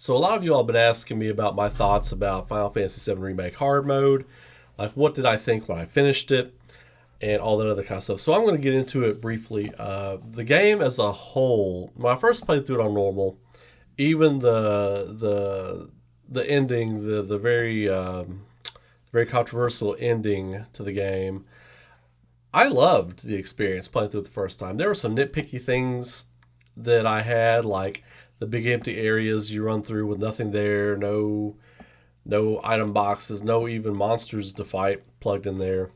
So a lot of you all have been asking me about my thoughts about Final Fantasy VII Remake hard mode, like what did I think when I finished it, and all that other kind of stuff. So I'm going to get into it briefly. The game as a whole, when I first played through it on normal, even the ending, the very controversial ending to the game, I loved the experience playing through it the first time. There were some nitpicky things that I had, like the big empty areas you run through with nothing there, no item boxes, no even monsters to fight plugged in there.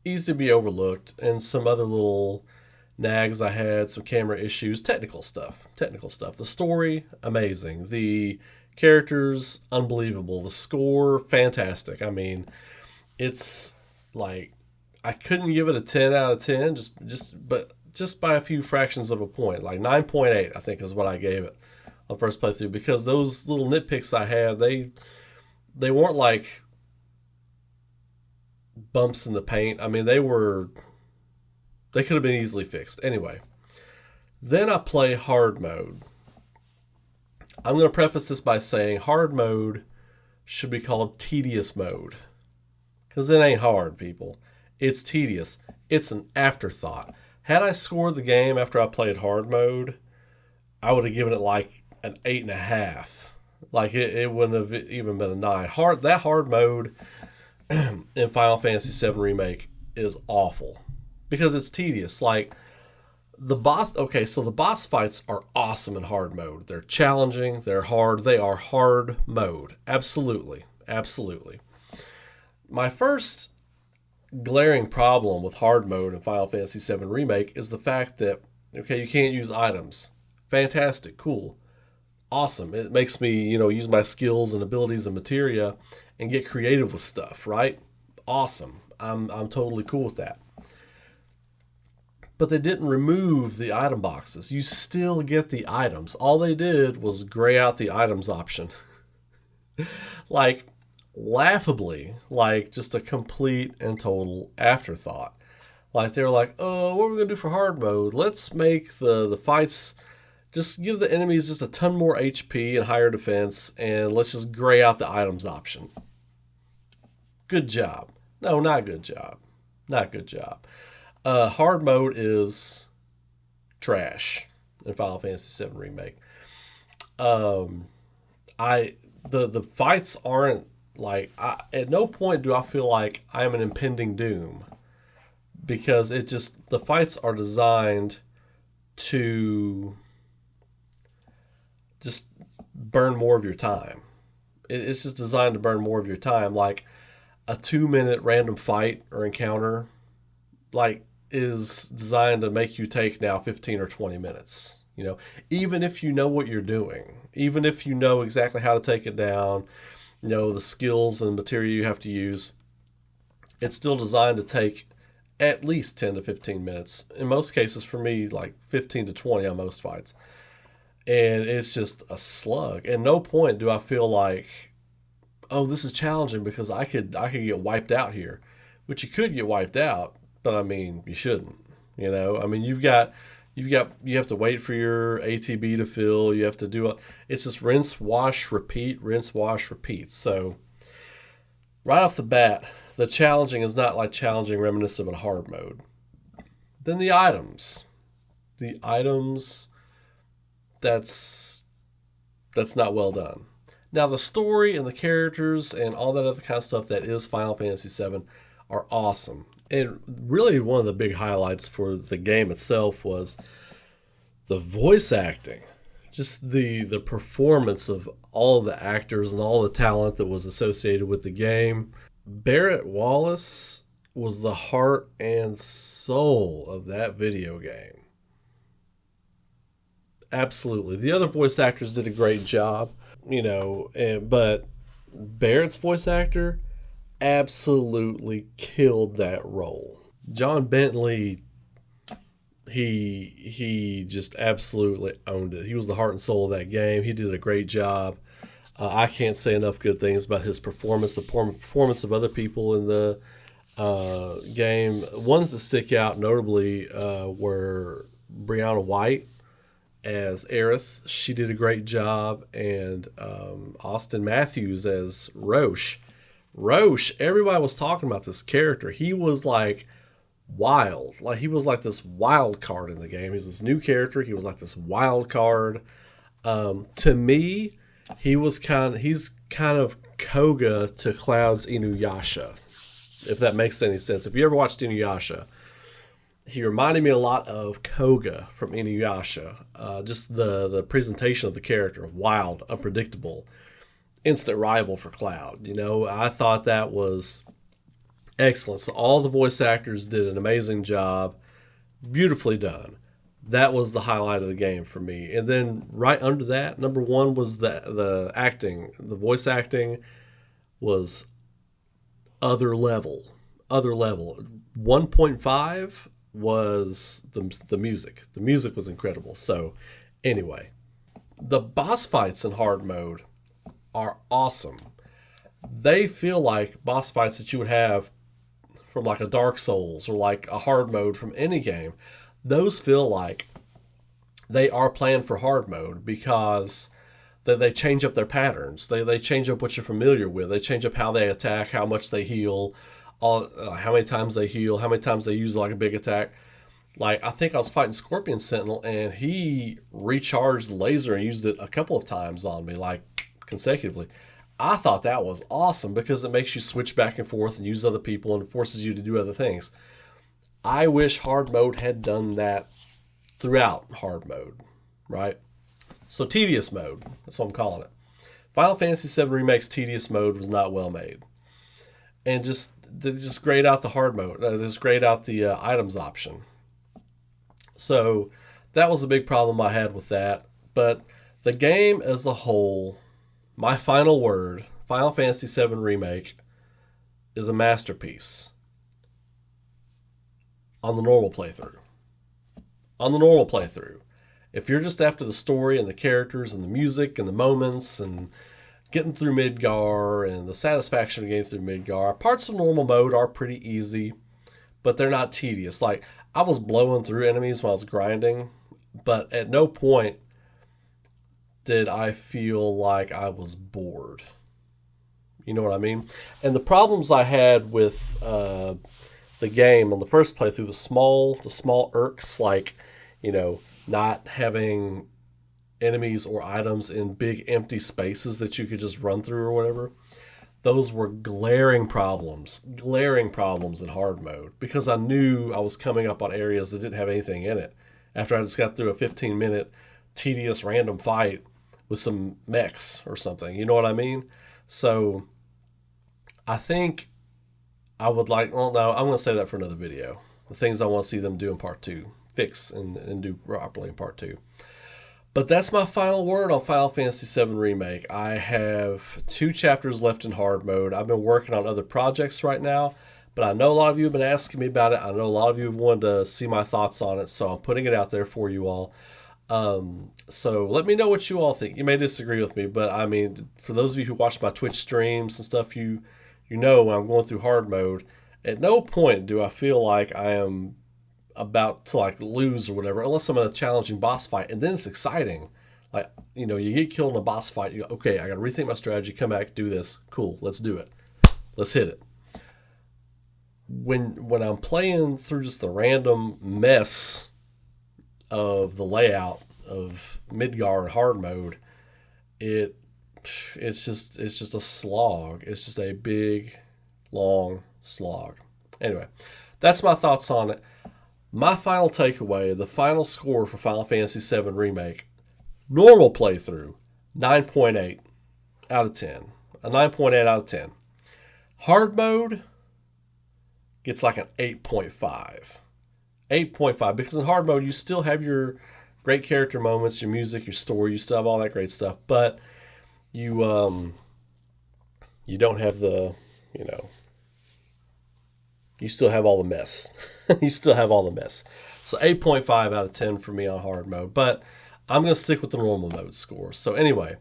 Easy to be overlooked, and some other little nags I had, some camera issues, technical stuff. Technical stuff. The story, amazing. The characters, unbelievable. The score, fantastic. I mean, it's like I couldn't give it a 10 out of 10 just by a few fractions of a point. Like 9.8 I think is what I gave it on first playthrough, because those little nitpicks I had, they weren't like bumps in the paint. I mean, they could have been easily fixed. Anyway, then I play hard mode. I'm going to preface this by saying hard mode should be called tedious mode, because it ain't hard, people. It's tedious. It's an afterthought. Had I scored the game after I played hard mode, I would have given it like an 8.5. Like it wouldn't have even been a 9. That hard mode in Final Fantasy VII Remake is awful because it's tedious. Like the boss, okay, so the boss fights are awesome in hard mode. They're challenging, they're hard, they are hard mode. Absolutely. Absolutely. My first glaring problem with hard mode in Final Fantasy VII Remake is the fact that, okay, you can't use items. Fantastic, cool, awesome. It makes me, use my skills and abilities and materia and get creative with stuff, right? Awesome. I'm totally cool with that. But they didn't remove the item boxes. You still get the items. All they did was gray out the items option. Like, laughably, like just a complete and total afterthought. Like they're like, oh, what are we gonna do for hard mode? Let's make the fights, just give the enemies just a ton more HP and higher defense, and let's just gray out the items option. Good job. No, not good job. Not good job. Hard mode is trash in Final Fantasy VII Remake. I the fights aren't like at no point do I feel like I'm an impending doom, because the fights are designed to just burn more of your time. It's just designed to burn more of your time. Like a 2-minute random fight or encounter, like is designed to make you take now 15 or 20 minutes. Even if you know what you're doing, even if you know exactly how to take it down, the skills and material you have to use, it's still designed to take at least 10 to 15 minutes. In most cases, for me, like 15 to 20 on most fights. And it's just a slug. At no point do I feel like, oh, this is challenging because I could get wiped out here. Which you could get wiped out, but I mean, you shouldn't. I mean, you have to wait for your ATB to fill. You have to do it's just rinse, wash, repeat, rinse, wash, repeat. So right off the bat, the challenging is not like challenging reminiscent of a hard mode. Then the items, that's not well done. Now the story and the characters and all that other kind of stuff that is Final Fantasy VII are awesome. And really one of the big highlights for the game itself was the voice acting. Just the performance of all of the actors and all the talent that was associated with the game. Barrett Wallace was the heart and soul of that video game. Absolutely. The other voice actors did a great job, but Barrett's voice actor absolutely killed that role. John Bentley, he just absolutely owned it. He was the heart and soul of that game. He did a great job. I can't say enough good things about his performance, the performance of other people in the game. Ones that stick out notably were Brianna White as Aerith. She did a great job. And Austin Matthews as Roche. Roche, everybody was talking about this character. He was like wild. Like he was like this wild card in the game. He was this new character. He was like this wild card. To me, he's kind of Koga to Cloud's Inuyasha, if that makes any sense. If you ever watched Inuyasha, he reminded me a lot of Koga from Inuyasha. Just the presentation of the character, wild, unpredictable, instant rival for Cloud. You know, I thought that was excellent. So all the voice actors did an amazing job, beautifully done. That was the highlight of the game for me. And then right under that, number one was the acting. The voice acting was other level. Other level. 1.5 was the music. The music was incredible. So anyway, the boss fights in hard mode are awesome. They feel like boss fights that you would have from like a Dark Souls or like a hard mode from any game. Those feel like they are planned for hard mode because they change up their patterns. They change up what you're familiar with. They change up how they attack, how much they heal, how many times they heal, how many times they use like a big attack. Like I think I was fighting Scorpion Sentinel and he recharged the laser and used it a couple of times on me, like consecutively. I thought that was awesome because it makes you switch back and forth and use other people and forces you to do other things. I wish hard mode had done that throughout hard mode, right? So tedious mode, that's what I'm calling it. Final Fantasy VII Remake's tedious mode was not well made. And they just grayed out the hard mode. They just grayed out the items option. So that was a big problem I had with that. But the game as a whole, my final word, Final Fantasy VII Remake, is a masterpiece. On the normal playthrough. On the normal playthrough. If you're just after the story and the characters and the music and the moments and getting through Midgar and the satisfaction of getting through Midgar, parts of normal mode are pretty easy, but they're not tedious. Like, I was blowing through enemies while I was grinding, but at no point did I feel like I was bored. You know what I mean? And the problems I had with the game on the first playthrough, the small irks, like, you know, not having enemies or items in big empty spaces that you could just run through or whatever, those were glaring problems in hard mode because I knew I was coming up on areas that didn't have anything in it after I just got through a 15-minute tedious random fight with some mechs or something. You know what I mean? So I think I would like, well, no, I'm going to say that for another video. The things I want to see them do in part 2. Fix and do properly in part 2. But that's my final word on Final Fantasy VII Remake. I have 2 chapters left in hard mode. I've been working on other projects right now, but I know a lot of you have been asking me about it. I know a lot of you have wanted to see my thoughts on it, so I'm putting it out there for you all. So let me know what you all think. You may disagree with me, but I mean, for those of you who watch my Twitch streams and stuff, you know when I'm going through hard mode, at no point do I feel like I am about to like lose or whatever, unless I'm in a challenging boss fight, and then it's exciting. Like, you know, you get killed in a boss fight, you go, okay, I gotta rethink my strategy, come back, do this, cool, let's do it, let's hit it. When I'm playing through just the random mess of the layout of Midgar and hard mode, it's just a slog. It's just a big, long slog. Anyway, that's my thoughts on it. My final takeaway, the final score for Final Fantasy VII Remake, normal playthrough, 9.8 out of 10. A 9.8 out of 10. Hard mode gets like an 8.5. 8.5, because in hard mode you still have your great character moments, your music, your story, you still have all that great stuff, but you don't have the, you know, you still have all the mess. You still have all the mess. So 8.5 out of 10 for me on hard mode, but I'm going to stick with the normal mode score. So anyway,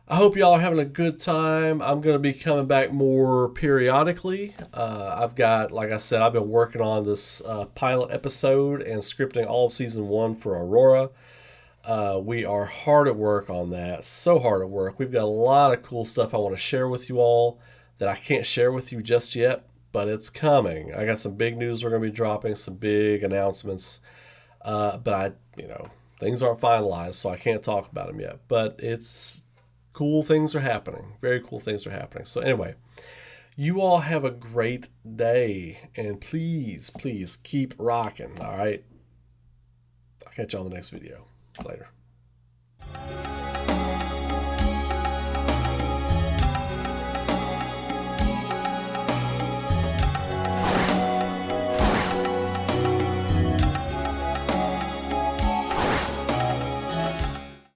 I hope y'all are having a good time. I'm going to be coming back more periodically. I've got, like I said, I've been working on this pilot episode and scripting all of season 1 for Aurora. We are hard at work on that, so hard at work. We've got a lot of cool stuff I want to share with you all that I can't share with you just yet, but it's coming. I got some big news we're going to be dropping, some big announcements, but things aren't finalized, so I can't talk about them yet. But it's cool things are happening. Very cool things are happening. So anyway, you all have a great day, and please, please keep rocking. All right. I'll catch you on the next video. Later.